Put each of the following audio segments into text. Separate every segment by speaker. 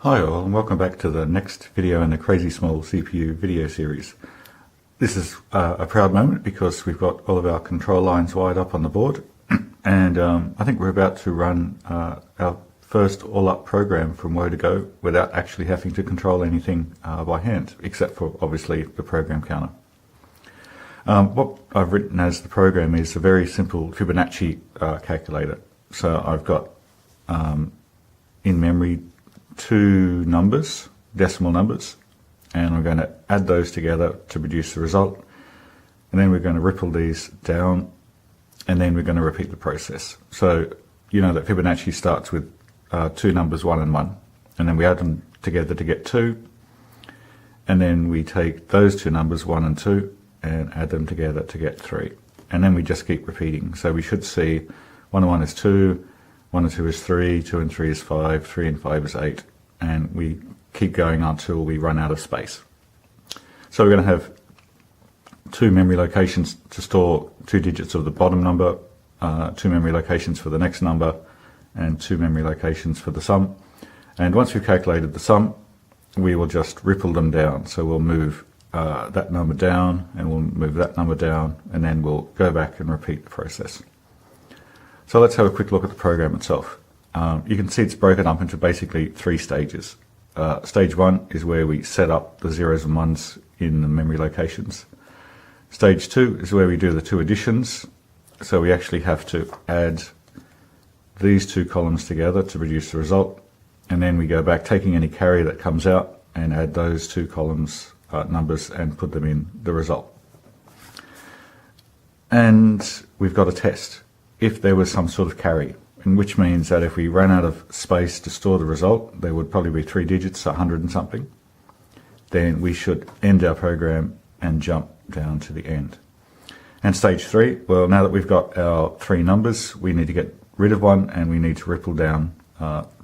Speaker 1: Hi all, and welcome back to the next video in the Crazy Small CPU video series. This is a proud moment because we've got all of our control lines wired up on the board, and I think we're about to run our first all-up program from woe to go without actually having to control anything by hand, except for obviously the program counter. What I've written as the program is a very simple Fibonacci calculator. So I've got in memory two numbers, decimal numbers, and I'm going to add those together to produce the result, and then we're going to ripple these down, and then we're going to repeat the process. So you know that Fibonacci starts with two numbers, 1 and 1, and then we add them together to get 2, and then we take those two numbers, 1 and 2, and add them together to get 3, and then we just keep repeating. So we should see 1 and 1 is 2, 1 and 2 is 3, 2 and 3 is 5, 3 and 5 is 8, and we keep going until we run out of space. So we're going to have two memory locations to store 2 digits of the bottom number, 2 memory locations for the next number, and 2 memory locations for the sum. And once we've calculated the sum, we will just ripple them down. So we'll move that number down, and we'll move that number down, and then we'll go back and repeat the process. So let's have a quick look at the program itself. You can see it's broken up into basically 3 stages. Stage 1 is where we set up the zeros and ones in the memory locations. Stage 2 is where we do the 2 additions. So we actually have to add these 2 columns together to produce the result. And then we go back, taking any carry that comes out, and add those 2 columns numbers and put them in the result. And we've got a test. If there was some sort of carry, and which means that if we ran out of space to store the result, there would probably be 3 digits, 100 and something, then we should end our program and jump down to the end. And stage 3, well, now that we've got our 3 numbers, we need to get rid of 1, and we need to ripple down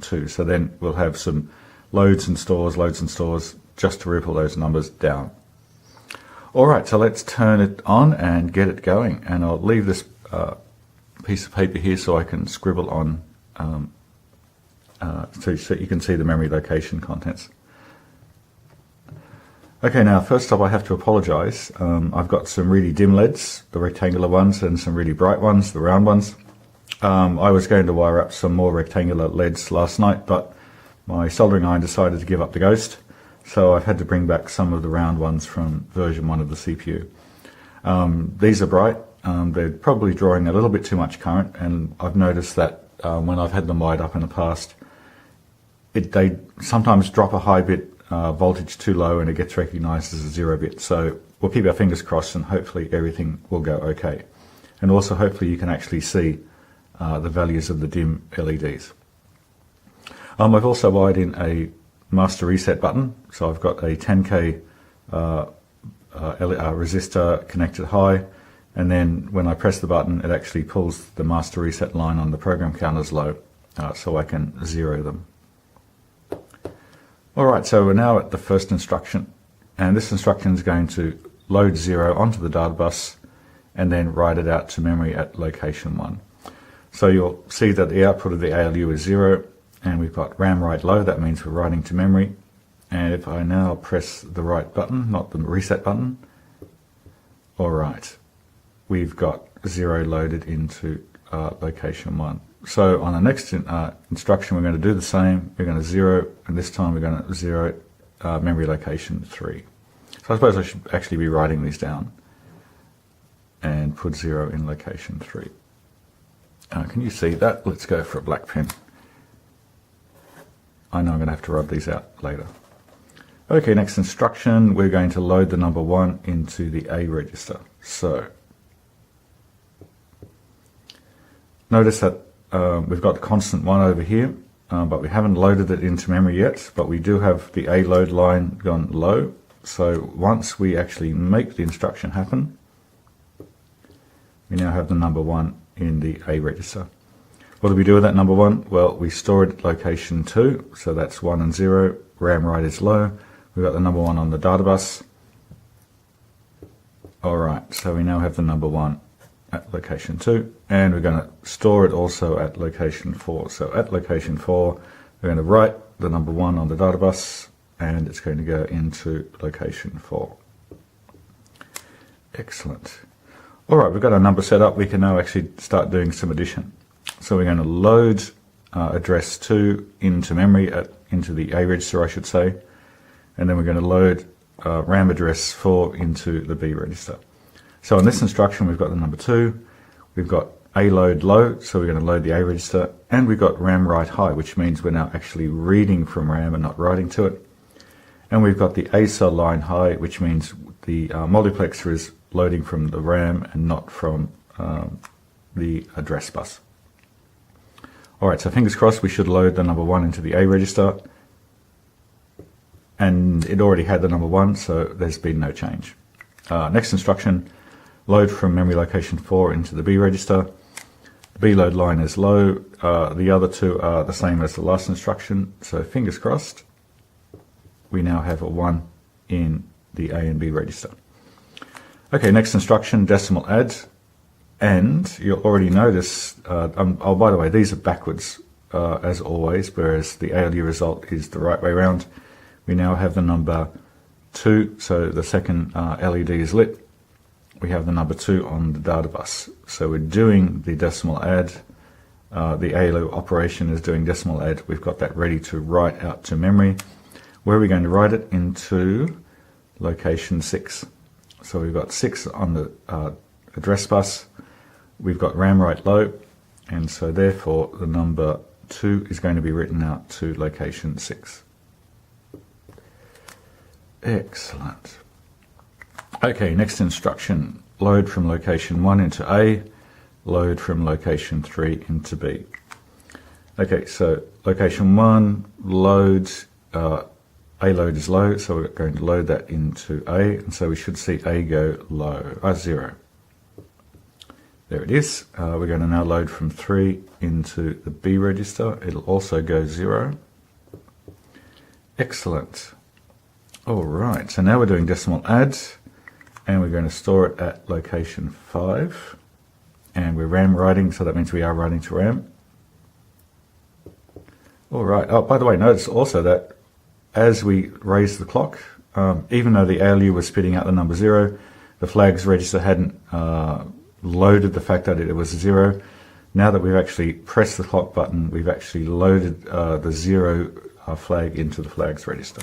Speaker 1: 2. So then we'll have some loads and stores just to ripple those numbers down. All right, so let's turn it on and get it going, and I'll leave this piece of paper here so I can scribble on so you can see the memory location contents. Okay, now first up I have to apologize. I've got some really dim LEDs, the rectangular ones, and some really bright ones, the round ones. I was going to wire up some more rectangular LEDs last night, but my soldering iron decided to give up the ghost, so I've had to bring back some of the round ones from version 1 of the CPU. These are bright. They're probably drawing a little bit too much current, and I've noticed that when I've had them wired up in the past, they sometimes drop a high bit voltage too low and it gets recognized as a 0 bit. So we'll keep our fingers crossed and hopefully everything will go okay. And also hopefully you can actually see the values of the dim LEDs. I've also wired in a master reset button, so I've got a 10K resistor connected high, and then when I press the button it actually pulls the master reset line on the program counters low, so I can zero them. Alright, so we're now at the first instruction, and this instruction is going to load 0 onto the data bus and then write it out to memory at location 1. So you'll see that the output of the ALU is 0, and we've got RAM write low, that means we're writing to memory. And if I now press the right button, not the reset button, alright, we've got 0 loaded into location 1. So on the next instruction we're going to do the same. We're going to 0, and this time we're going to 0 memory location 3. So I suppose I should actually be writing these down and put 0 in location 3. Can you see that? Let's go for a black pen. I know I'm going to have to rub these out later. Okay, next instruction, we're going to load the number 1 into the A register. So notice that we've got the constant 1 over here, but we haven't loaded it into memory yet, but we do have the A load line gone low. So once we actually make the instruction happen, we now have the number 1 in the A register. What do we do with that number 1? Well, we store it at location 2, so that's 1 and 0. RAM write is low. We've got the number 1 on the data bus. Alright, so we now have the number 1 at location 2, and we're going to store it also at location 4. So at location 4, we're going to write the number 1 on the data bus, and it's going to go into location 4. Excellent. All right, we've got our number set up. We can now actually start doing some addition. So we're going to load address 2 into memory, into the A register, I should say, and then we're going to load RAM address 4 into the B register. So in this instruction, we've got the number 2, we've got A load low, so we're going to load the A register, and we've got RAM write high, which means we're now actually reading from RAM and not writing to it. And we've got the A cell line high, which means the multiplexer is loading from the RAM and not from the address bus. All right, so fingers crossed we should load the number 1 into the A register, and it already had the number 1, so there's been no change. Next instruction, load from memory location 4 into the B register. The B load line is low. The other 2 are the same as the last instruction, so fingers crossed we now have a 1 in the A and B register. Okay, next instruction, decimal add. And you'll already notice, oh, by the way, these are backwards as always, whereas the ALU result is the right way around. We now have the number 2, so the second LED is lit. We have the number 2 on the data bus. So we're doing the decimal add. The ALU operation is doing decimal add. We've got that ready to write out to memory. Where are we going to write it? Into location 6. So we've got 6 on the address bus. We've got RAM write low, and so therefore the number 2 is going to be written out to location 6. Excellent. Okay, next instruction, load from location 1 into A, load from location 3 into B. Okay, so location 1, load, A load is low, so we're going to load that into A, and so we should see A go low, 0. There it is. We're going to now load from 3 into the B register. It'll also go 0. Excellent. All right, so now we're doing decimal add, and we're going to store it at location 5. And we're RAM writing, so that means we are writing to RAM. All right. Oh, by the way, notice also that as we raise the clock, even though the ALU was spitting out the number 0, the flags register hadn't loaded the fact that it was 0. Now that we've actually pressed the clock button, we've actually loaded the 0 flag into the flags register.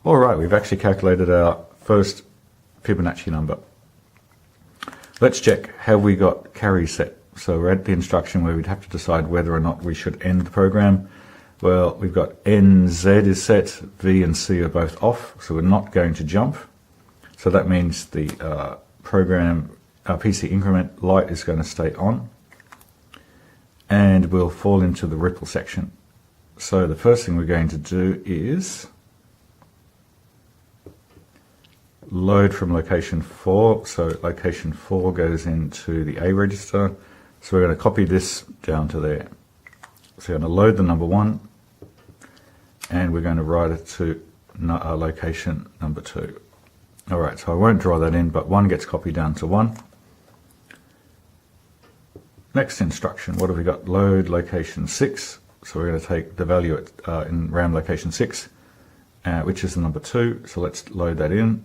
Speaker 1: All right, we've actually calculated our first Fibonacci number. Let's check, have we got carry set? So we're at the instruction where we'd have to decide whether or not we should end the program. Well, we've got NZ is set, V and C are both off, so we're not going to jump. So that means the program, our PC increment light is going to stay on, and we'll fall into the ripple section. So the first thing we're going to do is load from location 4. So location 4 goes into the A register. So we're going to copy this down to there. So we're going to load the number 1, and we're going to write it to location number 2. All right, so I won't draw that in, but 1 gets copied down to 1. Next instruction, what have we got? Load location 6. So we're going to take the value at, in RAM location 6, which is the number 2. So let's load that in.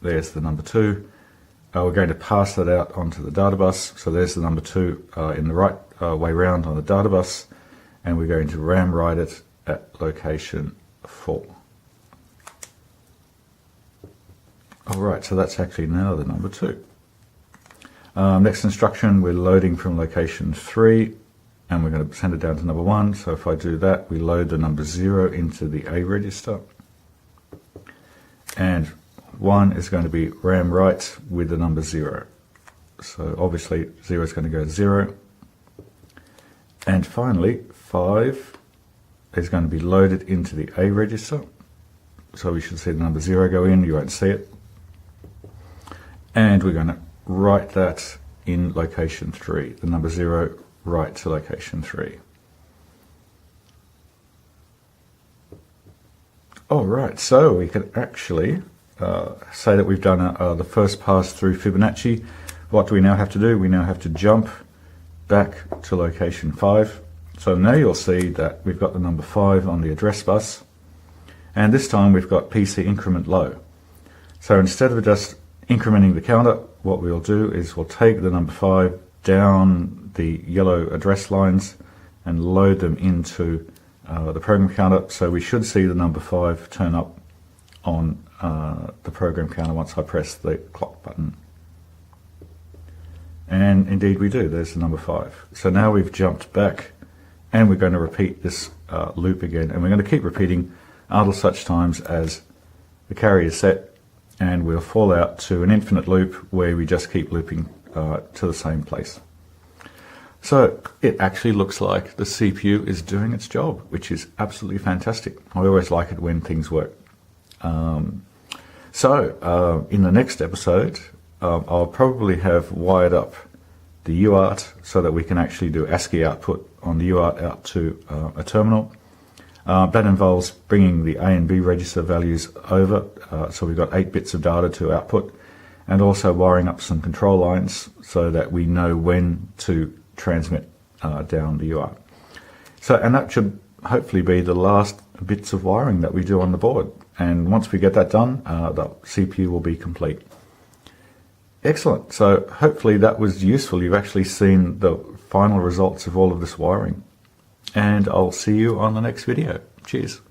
Speaker 1: There's the number 2. We're going to pass that out onto the data bus. So there's the number 2 in the right way round on the data bus, and we're going to RAM write it at location 4. All right, so that's actually now the number 2. Next instruction, we're loading from location 3, and we're going to send it down to number 1. So if I do that, we load the number 0 into the A register, and 1 is going to be RAM write with the number 0. So obviously 0 is going to go to 0. And finally, 5 is going to be loaded into the A register. So we should see the number 0 go in, you won't see it. And we're going to write that in location 3, the number 0 right to location 3. All right, so we can actually say that we've done the first pass through Fibonacci. What do we now have to do? We now have to jump back to location 5. So now you'll see that we've got the number 5 on the address bus, and this time we've got PC increment low. So instead of just incrementing the counter, what we'll do is we'll take the number 5 down the yellow address lines and load them into the program counter. So we should see the number 5 turn up on the program counter once I press the clock button. And indeed we do, there's the number 5. So now we've jumped back and we're going to repeat this loop again, and we're going to keep repeating until such times as the carry is set, and we'll fall out to an infinite loop where we just keep looping to the same place. So it actually looks like the CPU is doing its job, which is absolutely fantastic. I always like it when things work. In the next episode, I'll probably have wired up the UART so that we can actually do ASCII output on the UART out to a terminal. That involves bringing the A and B register values over, so we've got 8 bits of data to output, and also wiring up some control lines so that we know when to transmit down the UART. And that should hopefully be the last bits of wiring that we do on the board. And once we get that done, the CPU will be complete. Excellent. So hopefully that was useful. You've actually seen the final results of all of this wiring. And I'll see you on the next video. Cheers.